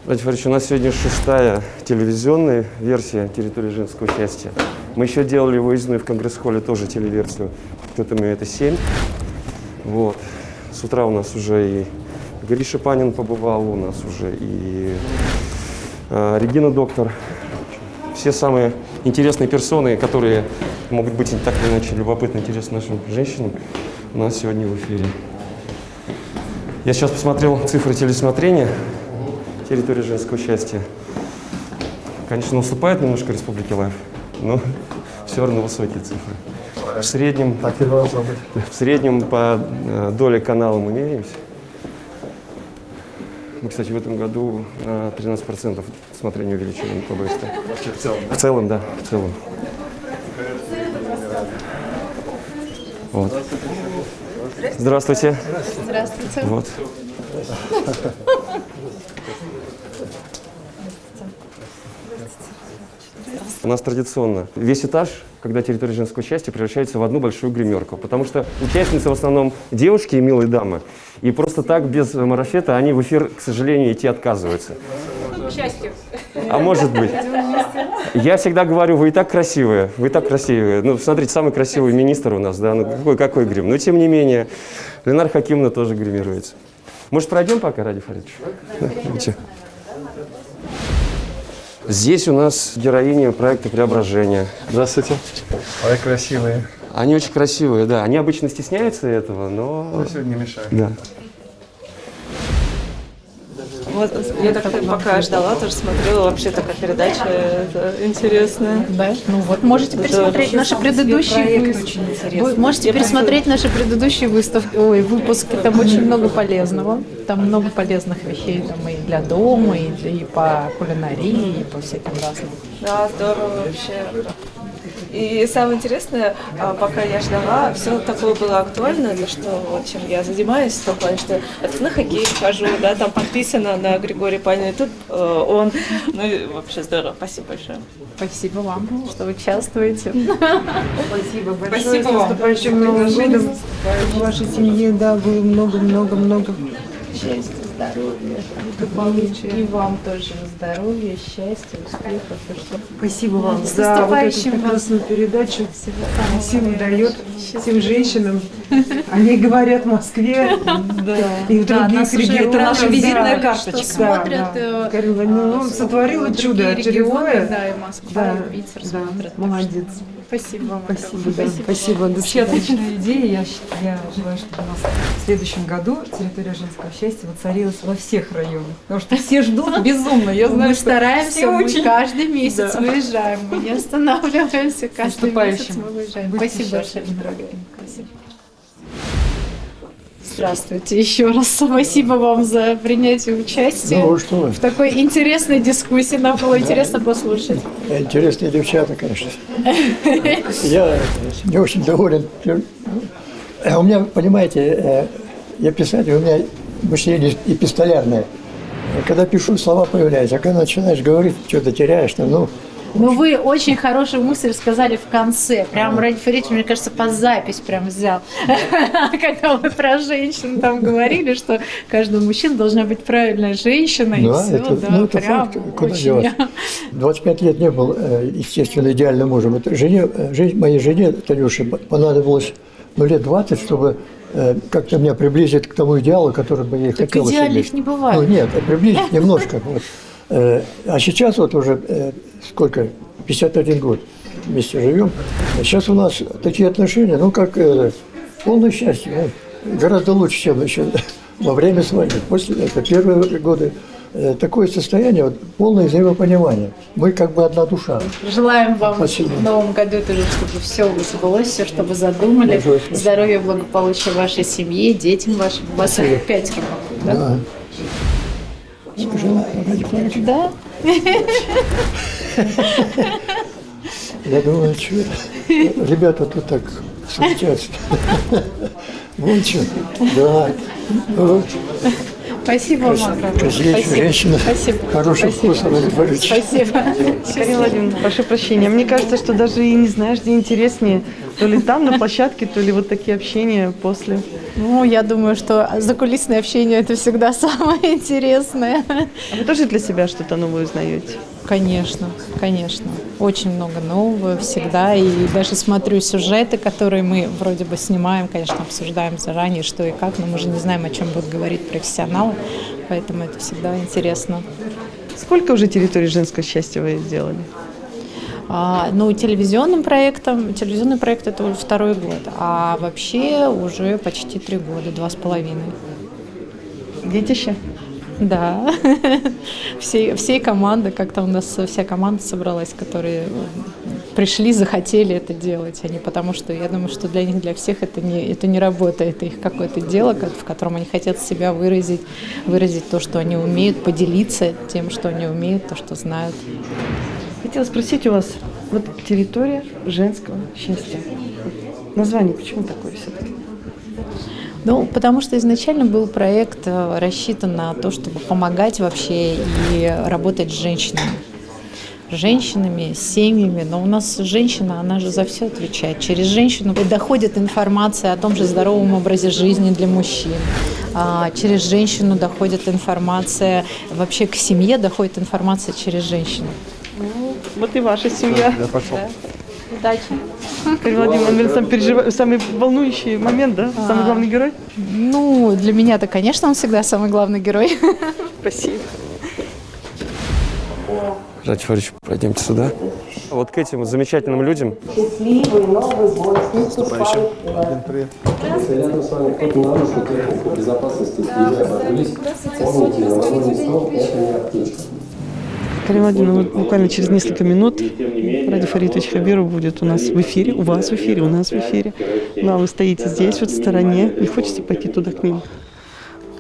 Владимир Фаридович, у нас сегодня 6-я телевизионная версия территории женского счастья. Мы еще делали выездную в Конгресс-холле тоже телеверсию. Кто-то имеет это 7. Вот. С утра у нас уже и Гриша Панин побывал, у нас уже и Регина Доктор. Все самые интересные персоны, которые могут быть так или иначе любопытны, интересны нашим женщинам, у нас сегодня в эфире. Я сейчас посмотрел цифры телесмотрения территории женского счастья. Конечно, уступает немножко Республике Лайф, но все равно высокие цифры. В среднем по доле канала мы меряемся. Мы, кстати, в этом году на 13% смотрение увеличили по БСТ. В целом? В целом, да, в целом. Вот. Здравствуйте. Здравствуйте. Вот. У нас традиционно весь этаж, когда территория женского счастья, превращается в одну большую гримерку, потому что участницы в основном девушки и милые дамы, и просто так, без марафета, они в эфир, к сожалению, идти отказываются. К счастью. А может быть. Я всегда говорю, вы и так красивые, вы и так красивые. Ну, смотрите, самый красивый министр у нас, да, ну какой грим. Но тем не менее, Ленара Хакимовна тоже гримируется. Может, пройдем пока, Ради Фаридович? Да? Здесь у нас героини проекта «Преображение». Здравствуйте. Ой, красивые. Они очень красивые, да. Они обычно стесняются этого, но... Сегодня не мешает. Да. Вот, я так пока ждала, тоже смотрела, вообще такая передача интересная. Да? Ну вот, можете пересмотреть наши предыдущие выпуски. Можете пересмотреть наши предыдущие выпуски. Там очень много полезного. Там много полезных вещей там и для дома, и по кулинарии, и по всяким разным. Да, здорово вообще. И самое интересное, пока я ждала, все такое было актуально, за что вот, чем я занимаюсь, в том плане, что на хоккей хожу, да, там подписано на Григория Панина, и тут он, ну и вообще здорово, спасибо большое. Спасибо вам, что участвуете. Спасибо большое. Спасибо С вам. наступающим Новым годом. В вашей семье, да, было много-много-много Счастья, здоровья, благополучия. И вам тоже здоровья, счастья, успехов. Спасибо вам С за вот эту наступающим прекрасную передачу. Всего самого Силу дает счастливого. всем женщинам. Они говорят в Москве и в других регионах. Это наша визитная карточка. Что смотрят, Карина Владимировна, сотворила другие чудо регионы, очередное. да, и Москва, Да, и Питер да, смотрят. молодец. Спасибо вам. Спасибо, да. Спасибо. До Вообще свидания. отличная идея. Я желаю, чтобы у нас в следующем году территория женского счастья воцарилась во всех районах. Потому что все ждут безумно. Я знаю, Мы что стараемся, все мы очень... каждый месяц Да. выезжаем, мы не останавливаемся, каждый месяц наступающим. мы выезжаем. Будьте Спасибо большое, счастливы. дорогая. Спасибо. Здравствуйте еще раз. Спасибо вам за принятие участия Ну, что вы. в такой интересной дискуссии. Нам было интересно послушать. Интересные девчата, конечно. Я не очень доволен. У меня, понимаете, я писатель, у меня мышление эпистолярное. Когда пишу, слова появляются, а когда начинаешь говорить, что-то теряешь, ну... Ну, вы очень хорошую мысль сказали в конце. Прям Ради Фаридович, мне кажется, по запись прям взял. Когда вы про женщин там говорили, что каждый мужчина должна быть правильной женщиной. Да, и все, это, да, ну, это прям факт, куда очень. деваться. 25 лет не был, естественно, идеальным мужем. Это моей жене, Танюше, понадобилось лет 20, чтобы как-то меня приблизить к тому идеалу, который бы ей Так хотелось идеальных иметь. не бывает. Ну, нет, приблизить немножко. Вот. А сейчас вот уже сколько, 51 год вместе живем. Сейчас у нас такие отношения, ну как полное счастье. Гораздо лучше, чем еще во время свадьбы. После это первые годы такое состояние, вот, полное взаимопонимание. Мы как бы одна душа. Желаем вам Спасибо. в новом году тоже, чтобы все сбылось, все, что вы задумали. Большое спасибо. Здоровья, благополучия вашей семье, детям вашим. У вас их 5 да? Да. Желаю, Ради Фаридович. Да? Я думаю, что ребята тут так суетятся. Вон что. Да. Ну, Спасибо вам огромное. красивейшая Спасибо. женщина. Спасибо. Хороший Спасибо. вкус, Ради Фаридович. Спасибо. Карина Владимировна, прошу прощения. Мне кажется, что даже и не знаешь, где интереснее То ли там, на площадке, то ли вот такие общения после. Ну, я думаю, что закулисное общение – это всегда самое интересное. А вы тоже для себя что-то новое узнаете? Конечно, конечно. Очень много нового всегда. И даже смотрю сюжеты, которые мы вроде бы снимаем, конечно, обсуждаем заранее, что и как, но мы же не знаем, о чем будут говорить профессионалы, поэтому это всегда интересно. Сколько уже территорий женского счастья вы сделали? Ну, телевизионный проект это уже 2-й год, а вообще уже почти 3 года, 2,5. Детище? Да, всей команды, как-то у нас вся команда собралась, которые пришли, захотели это делать, а не потому что, я думаю, что для них, для всех это не работа, это их какое-то дело, в котором они хотят себя выразить то, что они умеют, поделиться тем, что они умеют, то, что знают. Хотела спросить у вас, вот территория женского счастья. Название почему такое все-таки? Ну, потому что изначально был проект рассчитан на то, чтобы помогать вообще и работать с женщинами, с семьями. Но у нас женщина, она же за все отвечает. Через женщину доходит информация о том же здоровом образе жизни для мужчин. Через женщину доходит информация, вообще к семье доходит информация через женщину. Ну, вот и ваша семья. Я пошел. Да. Удачи. Карина Владимировна, самый волнующий момент, да? Самый главный герой? Ну, для меня-то, конечно, он всегда самый главный герой. Спасибо. Ради Фаридович, пройдемте сюда. Вот к этим замечательным людям. Счастливый Новый год. Наступающим. Привет. Если рядом с вами кто-то нарушил технику безопасности и обратились, помните, новогодний стол – это не аптечка. Карина Владимировна, вот буквально через несколько минут Ради Фаридович Хабиров будет у нас в эфире, у вас в эфире, у нас в эфире. Ну, а вы стоите здесь, вот в стороне, не хочете пойти туда к ним?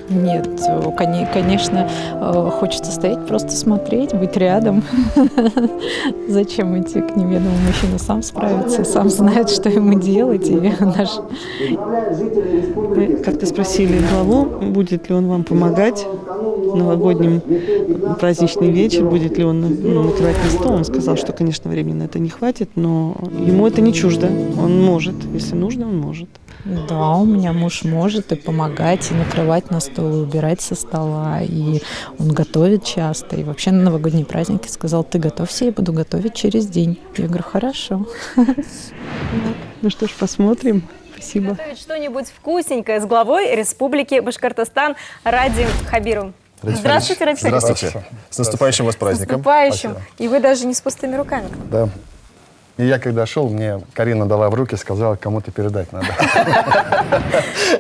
Нет, конечно, хочется стоять, просто смотреть, быть рядом. Зачем идти к ним? Я думаю, мужчина сам справится, сам знает, что ему делать. И наш... Вы как-то спросили главу, будет ли он вам помогать в новогоднем праздничный вечер, будет ли он накрывать на стол. Он сказал, что, конечно, времени на это не хватит, но ему это не чуждо. Он может, если нужно, он может. Да, у меня муж может и помогать, и накрывать на стол, и убирать со стола, и он готовит часто. И вообще на новогодние праздники сказал: ты готовься, я буду готовить через день. Я говорю: хорошо. Ну что ж, посмотрим. Спасибо. Что-нибудь вкусненькое с главой Республики Башкортостан Радим Хабировым. Здравствуйте, Радим Фаридович. Здравствуйте. С наступающим вас праздником. С наступающим. И вы даже не с пустыми руками. Да. И я когда шел, мне Карина дала в руки, сказала, кому-то передать надо.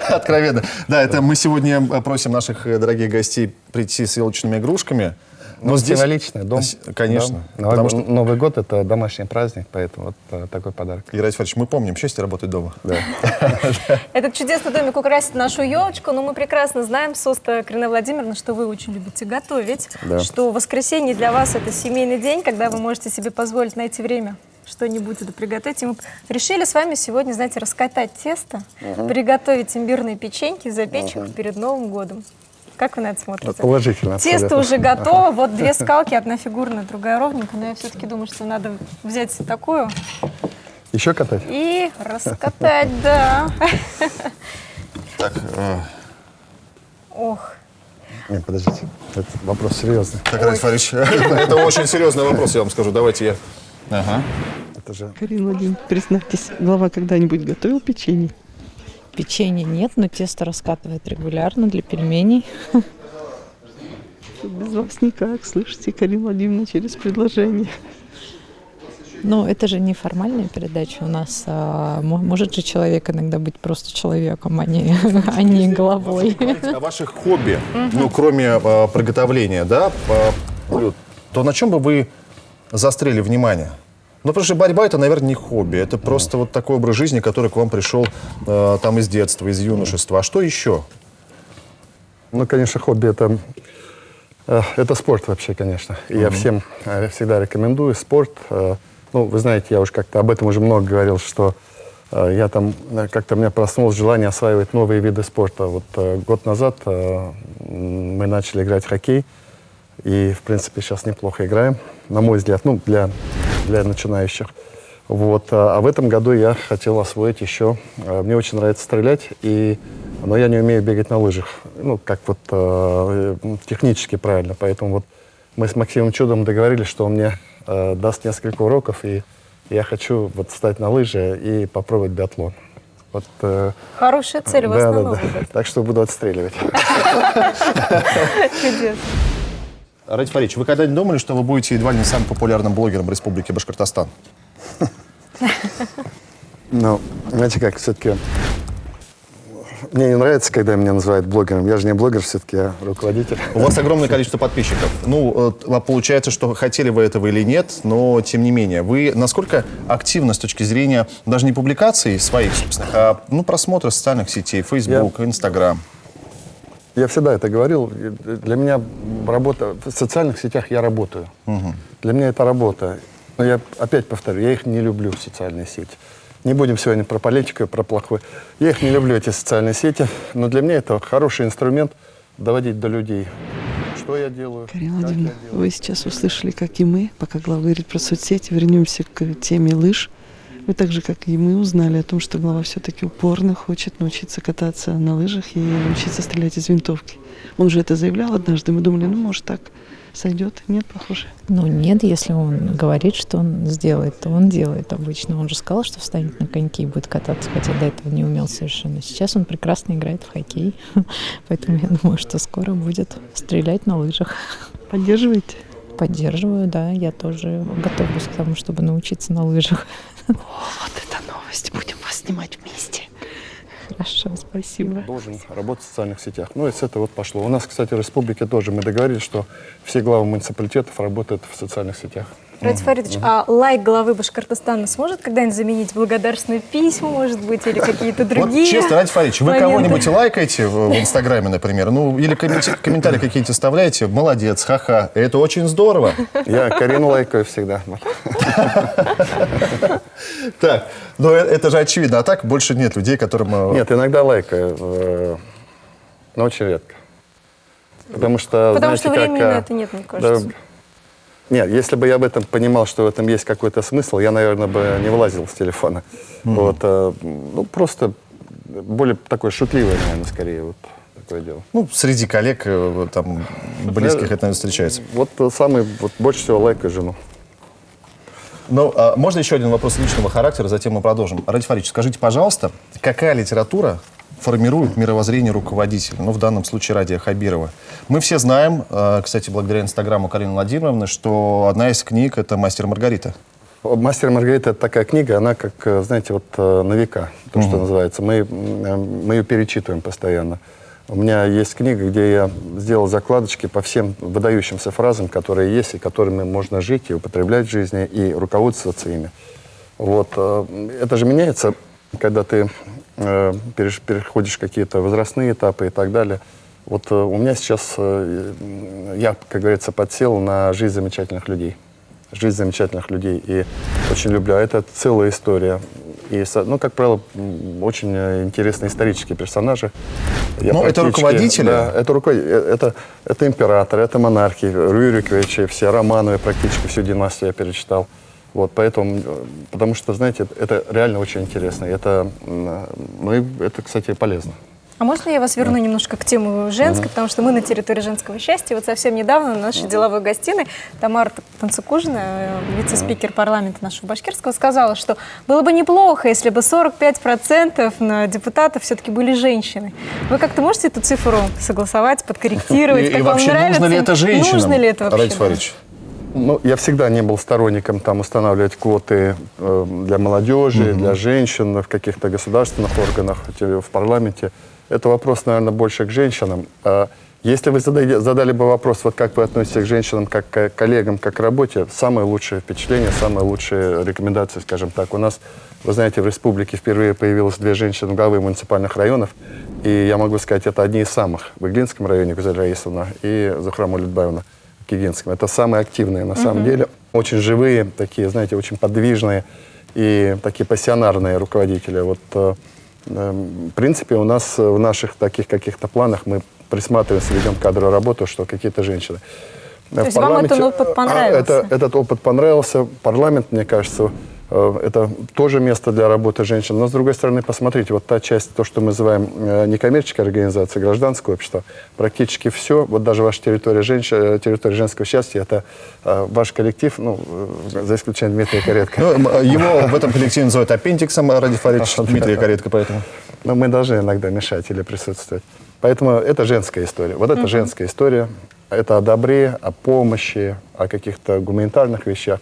Откровенно. Да, это мы сегодня просим наших дорогих гостей прийти с елочными игрушками. Но здесь символично, дом. Конечно. Да. Новый год – это домашний праздник, поэтому вот такой подарок. Игорь Фаридович, мы помним, счастье работать дома. Да. Этот чудесный домик украсит нашу елочку, но мы прекрасно знаем с уст Карины Владимировны, что вы очень любите готовить, что воскресенье для вас – это семейный день, когда вы можете себе позволить найти время что-нибудь это приготовить. И мы решили с вами сегодня, знаете, раскатать тесто, приготовить имбирные печеньки, запечь их перед Новым годом. Как вы на это смотрите? Положительно. Тесто уже готово. Вот две скалки, одна фигурная, другая ровненькая. Но я все-таки думаю, что надо взять такую. Еще катать? И раскатать, да. Так. Ох. Нет, подождите. Это вопрос серьезный. Так, Ради Фаридович, это очень серьезный вопрос, я вам скажу. Давайте я... Ага. Это же... Карина Владимировна, признайтесь, глава когда-нибудь готовил печенье? Печенья нет, но тесто раскатывает регулярно для пельменей. Без вас никак, слышите, Карина Владимировна, через предложение. Но это же не формальная передача у нас. Может же человек иногда быть просто человеком, а не головой. О ваших хобби, ну, кроме приготовления, да, то на чем бы вы заострили внимание? Ну, потому что борьба – это, наверное, не хобби. Это просто вот такой образ жизни, который к вам пришел там из детства, из юношества. А что еще? Ну, конечно, хобби это спорт вообще, конечно. И я всем всегда рекомендую спорт. Ну, вы знаете, я уж как-то об этом уже много говорил, что я там как-то у меня проснулось желание осваивать новые виды спорта. Вот год назад мы начали играть в хоккей. И, в принципе, сейчас неплохо играем, на мой взгляд, ну, для начинающих. Вот. А в этом году я хотел освоить еще. Мне очень нравится стрелять, но я не умею бегать на лыжах. Ну, как вот технически правильно. Поэтому вот мы с Максимом Чудом договорились, что он мне даст несколько уроков, и я хочу вот встать на лыжи и попробовать биатлон. Вот, Хорошая цель у вас на Новый год. Так что буду отстреливать. Чудесно. Радик Фаридович, вы когда-нибудь думали, что вы будете едва ли не самым популярным блогером Республики Башкортостан? Ну, знаете как, все-таки мне не нравится, когда меня называют блогером. Я же не блогер, все-таки я руководитель. У вас огромное количество подписчиков. Ну, получается, что хотели вы этого или нет, но тем не менее. Вы насколько активны с точки зрения даже не публикаций своих собственных, а просмотра социальных сетей, Facebook, Instagram? Я всегда это говорил. Для меня работа в социальных сетях, я работаю. Для меня это работа. Но я опять повторю, я их не люблю, социальные сети. Не будем сегодня про политику, про плохое. Я их не люблю, эти социальные сети, но для меня это хороший инструмент доводить до людей. Что я делаю? Карина Владимировна, вы сейчас услышали, как и мы, пока глава говорит про соцсети, вернемся к теме лыж. Вы так же, как и мы, узнали о том, что глава все-таки упорно хочет научиться кататься на лыжах и научиться стрелять из винтовки. Он же это заявлял однажды, мы думали, может так сойдет. Нет, похоже. Ну нет, если он говорит, что он сделает, то он делает обычно. Он же сказал, что встанет на коньки и будет кататься, хотя до этого не умел совершенно. Сейчас он прекрасно играет в хоккей, поэтому я думаю, что скоро будет стрелять на лыжах. Поддерживаете? Поддерживаю, да. Я тоже готовлюсь к тому, чтобы научиться на лыжах. О, вот это новость. Будем вас снимать вместе. Хорошо, спасибо. Должен работать в социальных сетях. Ну и с этого вот пошло. У нас, кстати, в республике тоже мы договорились, что все главы муниципалитетов работают в социальных сетях. Радик Фаридович, а лайк главы Башкортостана сможет когда-нибудь заменить благодарственные письма, может быть, или какие-то другие? Вот честно, Радик Фаридович, вы моменты? Кого-нибудь лайкаете в Инстаграме, например? Ну, или комментарии какие-то оставляете? Молодец, ха-ха, это очень здорово. Я Карину лайкаю всегда. Так, но это же очевидно. А так больше нет людей, которым... Нет, иногда лайкаю, но очень редко. Потому что времени на это нет, мне кажется. Нет, если бы я об этом понимал, что в этом есть какой-то смысл, я, наверное, бы не вылазил с телефона. Вот, просто более такое шутливое, наверное, скорее вот такое дело. Ну, среди коллег, там, близких это, наверное, встречается. Вот больше всего лайкаю жену. Ну, можно еще один вопрос личного характера, затем мы продолжим. Радик Фаридович, скажите, пожалуйста, какая литература формирует мировоззрение руководителя, в данном случае Радия Хабирова? Мы все знаем, кстати, благодаря Инстаграму Карины Владимировны, что одна из книг — это «Мастер и Маргарита». «Мастер и Маргарита» — это такая книга, она как, знаете, вот на века, то, что называется. Мы ее перечитываем постоянно. У меня есть книга, где я сделал закладочки по всем выдающимся фразам, которые есть, и которыми можно жить и употреблять в жизни, и руководствоваться ими. Вот. Это же меняется, когда ты переходишь какие-то возрастные этапы и так далее. Вот у меня сейчас, я, как говорится, подсел на жизнь замечательных людей. Жизнь замечательных людей. И очень люблю. А это целая история. И, как правило, очень интересные исторические персонажи. Это руководители? Да, это император, это монархи, Рюриковичи, все Романовы, практически всю династию я перечитал. Вот, потому что, знаете, это реально очень интересно. Это, кстати, полезно. А можно я вас верну немножко к теме женской, потому что мы на территории женского счастья. Вот совсем недавно в нашей деловой гостиной Тамара Танцыкужина, вице-спикер парламента нашего башкирского, сказала, что было бы неплохо, если бы 45% на депутатов все-таки были женщины. Вы как-то можете эту цифру согласовать, подкорректировать? И вообще, нужно ли это женщинам? Нужно ли это вообще? Радик Фаридович? Я всегда не был сторонником устанавливать квоты для молодежи, для женщин в каких-то государственных органах, в парламенте. Это вопрос, наверное, больше к женщинам. Если вы задали бы вопрос, как вы относитесь к женщинам, как к коллегам, как к работе, самое лучшее впечатление, самые лучшие рекомендации, скажем так. У нас, вы знаете, в республике впервые появилось 2 женщины главы муниципальных районов, и я могу сказать, это одни из самых. В Иглинском районе Гузель Раисовна и Зухра Улитбаевна в Кигинском. Это самые активные, на самом деле. Очень живые, такие, знаете, очень подвижные и такие пассионарные руководители. В принципе, у нас в наших таких каких-то планах мы присматриваемся, ведем кадровую работу, что какие-то женщины. То есть вам этот опыт понравился? Этот опыт понравился. Парламент, мне кажется, это тоже место для работы женщин. Но, с другой стороны, посмотрите, вот та часть, то, что мы называем некоммерческой организацией, гражданское общество, практически все, вот даже ваша территория женского счастья, это ваш коллектив, ну, за исключением Дмитрия Каретко. Его в этом коллективе называют аппендиксом, Ради Фаридович, Дмитрия Каретко, поэтому. Но мы должны иногда мешать или присутствовать. Поэтому это женская история. Вот это женская история. Это о добре, о помощи, о каких-то гуманитарных вещах.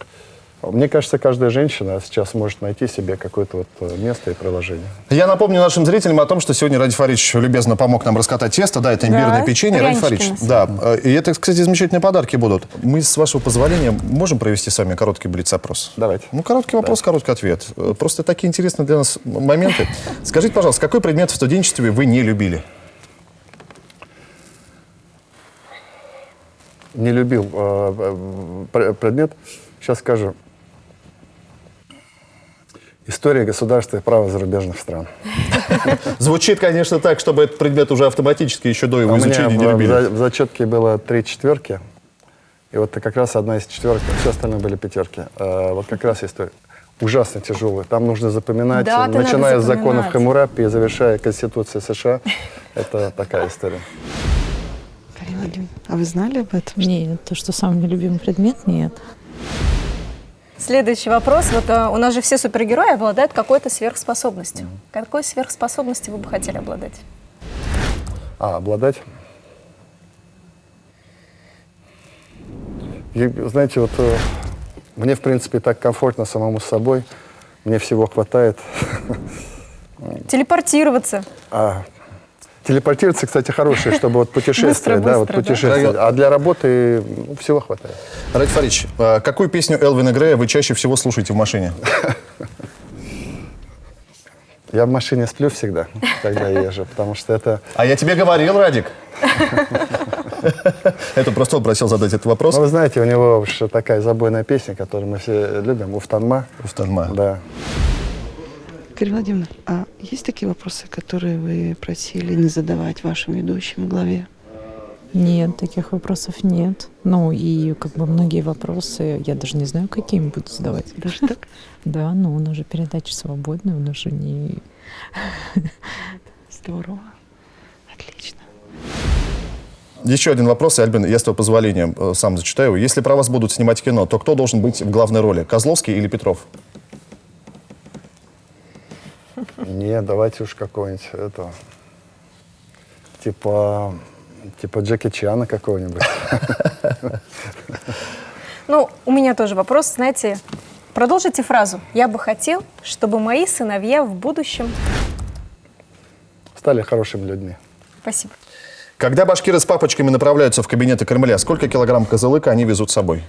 Мне кажется, каждая женщина сейчас может найти себе какое-то вот место и приложение. Я напомню нашим зрителям о том, что сегодня Ради Фаридович любезно помог нам раскатать тесто. Да, это имбирное печенье. Ради Фаридович, да. И это, кстати, замечательные подарки будут. Мы, с вашего позволения, можем провести с вами короткий блиц-опрос? Давайте. Ну, короткий вопрос, короткий ответ. Просто такие интересные для нас моменты. Скажите, пожалуйста, какой предмет в студенчестве вы не любили? Не любил предмет. Сейчас скажу. История государства и права зарубежных стран. Звучит, конечно, так, чтобы этот предмет уже автоматически еще до его изучения не любили. В зачетке было 3 четверки. И вот как раз одна из четверок, все остальные были пятерки. Вот как раз история. Ужасно тяжелая. Там нужно запоминать, Да, начиная с законов Хаммурапи и завершая Конституцией США. Это такая история. Карина Владимировна, а вы знали об этом? Нет, то, что самый любимый предмет, нет. Следующий вопрос. Вот у нас же все супергерои обладают какой-то сверхспособностью. Какой сверхспособностью вы бы хотели обладать? Обладать? И, знаете, вот мне, в принципе, так комфортно самому с собой. Мне всего хватает. Телепортироваться. Телепортироваться, кстати, хорошее, чтобы вот путешествовать. Быстро, вот путешествовать. А для работы всего хватает. Ради Фаридович, какую песню Элвина Грея вы чаще всего слушаете в машине? Я в машине сплю всегда, когда езжу, потому что это... А я тебе говорил, Радик. Это просто он просил задать этот вопрос. Ну, вы знаете, у него уж такая забойная песня, которую мы все любим, «Уфтанма». Уфтанма. Да. Карина Владимировна, а есть такие вопросы, которые вы просили не задавать вашим ведущим в главе? Нет, таких вопросов нет. Ну и как бы многие вопросы, я даже не знаю, какие им будут задавать. Даже так? Да, но у нас же передача свободная, у нас же не... Здорово. Отлично. Еще один вопрос, и, Альбин, я с твоего позволения сам зачитаю его. Если про вас будут снимать кино, то кто должен быть в главной роли? Козловский или Петров? Не, давайте уж какого-нибудь этого, типа Джеки Чана какого-нибудь. Ну, у меня тоже вопрос, знаете, продолжите фразу. Я бы хотел, чтобы мои сыновья в будущем... Стали хорошими людьми. Спасибо. Когда башкиры с папочками направляются в кабинеты Кремля, сколько килограмм козылыка они везут с собой?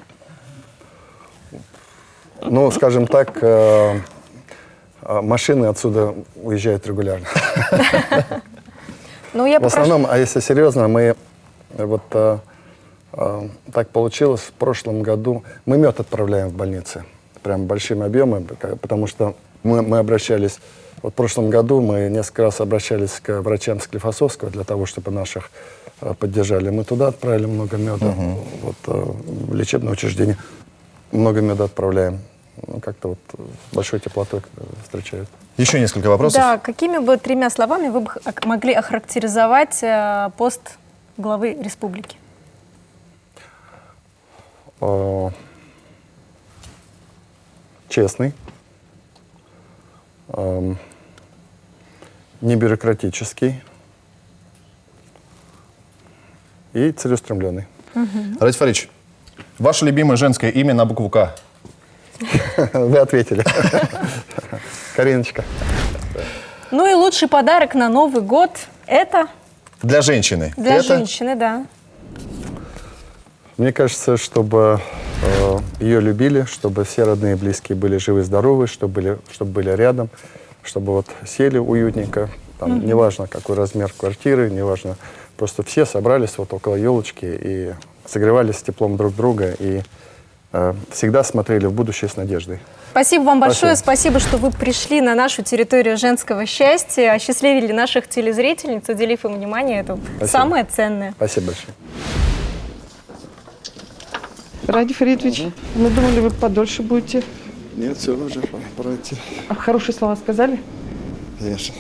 Ну, скажем так, машины отсюда уезжают регулярно. Ну, я в основном, а если серьезно, мы вот так получилось в прошлом году. Мы мед отправляем в больницы, прям большими объемами, потому что мы обращались, вот в прошлом году мы несколько раз обращались к врачам Склифосовского для того, чтобы наших поддержали. Мы туда отправили много меда, вот, в лечебное учреждение много меда отправляем. Ну, как-то вот большой теплотой встречают. Еще несколько вопросов. Да, какими бы 3 словами вы бы могли охарактеризовать пост главы республики? Честный, небюрократический и целеустремленный. Ради Фаридович, ваше любимое женское имя на букву «К»? Вы ответили. Кариночка. Ну и лучший подарок на Новый год – это… Для женщины. Для женщины, да. Мне кажется, чтобы ее любили, чтобы все родные и близкие были живы-здоровы, чтобы были рядом, чтобы вот сели уютненько, там, неважно, какой размер квартиры, неважно, просто все собрались вот около елочки и согревались теплом друг друга и всегда смотрели в будущее с надеждой. Спасибо вам большое. Спасибо, что вы пришли на нашу территорию женского счастья, осчастливили наших телезрительниц, уделив им внимание. Это самое ценное. Спасибо большое. Ради Фаридович, мы думали, вы подольше будете Нет, все, уже пора идти. А хорошие слова сказали? Конечно.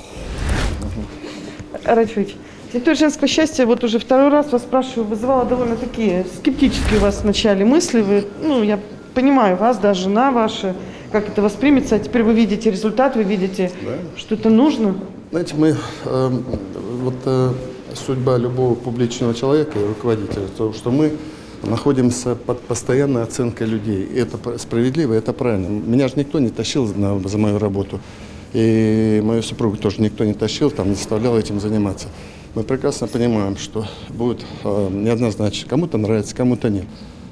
Радович, территория женского счастья, вот уже второй раз вас спрашиваю, вызывала довольно такие скептические у вас вначале мысли. Вы, ну, я понимаю вас, да, жена ваша, как это воспримется, а теперь вы видите результат, вы видите, что это нужно. Знаете, судьба любого публичного человека и руководителя, то, что мы находимся под постоянной оценкой людей. И это справедливо, это правильно. Меня же никто не тащил за мою работу. И мою супругу тоже никто не тащил, там, не заставлял этим заниматься. Мы прекрасно понимаем, что будет неоднозначно. Кому-то нравится, кому-то нет.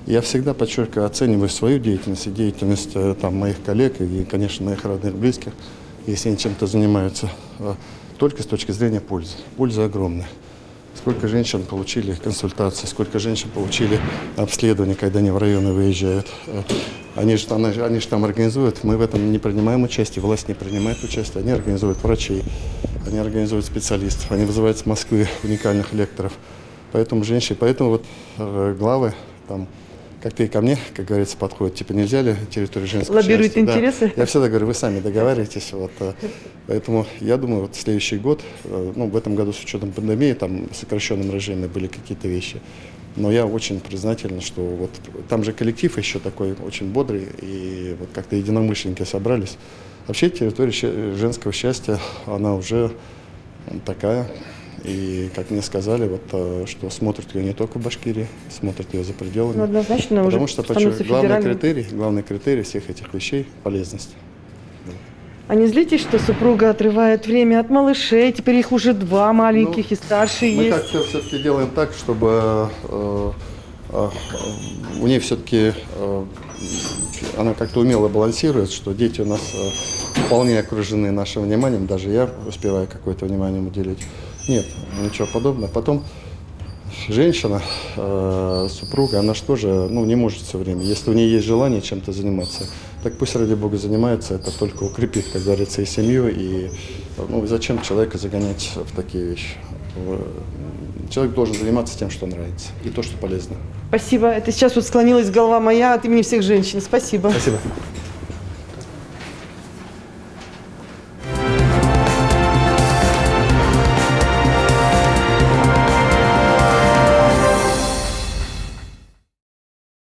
Я всегда, подчеркиваю, оцениваю свою деятельность и деятельность там, моих коллег и, конечно, моих родных, близких, если они чем-то занимаются, только с точки зрения пользы. Польза огромная. Сколько женщин получили консультации, сколько женщин получили обследования, когда они в районы выезжают. Они же там организуют, мы в этом не принимаем участие, власть не принимает участие, они организуют врачей, они организуют специалистов, они вызывают с Москвы уникальных лекторов. Поэтому вот главы там как-то и ко мне, как говорится, подходят. Типа, нельзя ли территорию женского лоббирует счастья? интересы? Да. Я всегда говорю, вы сами договариваетесь. Вот, поэтому я думаю, вот следующий год, в этом году с учетом пандемии, там в сокращенном режиме были какие-то вещи. Но я очень признателен, что вот там же коллектив еще такой очень бодрый, и вот как-то единомышленники собрались. Вообще территория женского счастья, она уже такая. И, как мне сказали, что смотрят ее не только в Башкирии, смотрят ее за пределами. Ну, однозначно, потому уже что становится главный критерий всех этих вещей – полезность. А не злитесь, что супруга отрывает время от малышей, теперь их уже 2 маленьких и старшие мы есть? Мы как-то все-таки делаем так, чтобы у нее все-таки она как-то умело балансирует, что дети у нас вполне окружены нашим вниманием, даже я успеваю какое-то внимание уделить. Нет, ничего подобного. Потом женщина, супруга, она же тоже не может все время. Если у нее есть желание чем-то заниматься, так пусть, ради бога, занимается. Это только укрепит, как говорится, и семью. И зачем человека загонять в такие вещи? Человек должен заниматься тем, что нравится, и то, что полезно. Спасибо. Это сейчас вот склонилась голова моя от имени всех женщин. Спасибо. Спасибо.